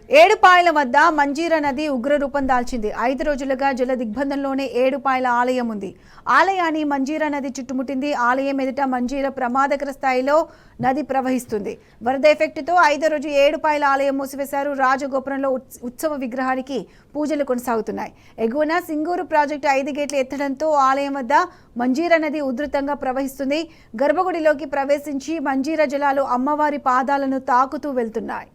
ఏడుపాయల వద్ద మంజీర నది ఉగ్రరూపం దాల్చింది. 5 రోజులుగా జల దిగ్బంధంలోనే ఏడుపాయల ఆలయం ఉంది. ఆలయాన్ని మంజీర నది చుట్టుముట్టింది. ఆలయం ఎదుట మంజీర ప్రమాదకర స్థాయిలో నది ప్రవహిస్తుంది. వరద ఎఫెక్ట్తో 5వ రోజు ఏడుపాయల ఆలయం మూసివేశారు. రాజగోపురంలో ఉత్సవ విగ్రహానికి పూజలు కొనసాగుతున్నాయి. ఎగువన సింగూరు ప్రాజెక్టు 5 గేట్లు ఎత్తడంతో ఆలయం వద్ద మంజీర నది ఉధృతంగా ప్రవహిస్తుంది. గర్భగుడిలోకి ప్రవేశించి మంజీర జలాలు అమ్మవారి పాదాలను తాకుతూ వెళ్తున్నాయి.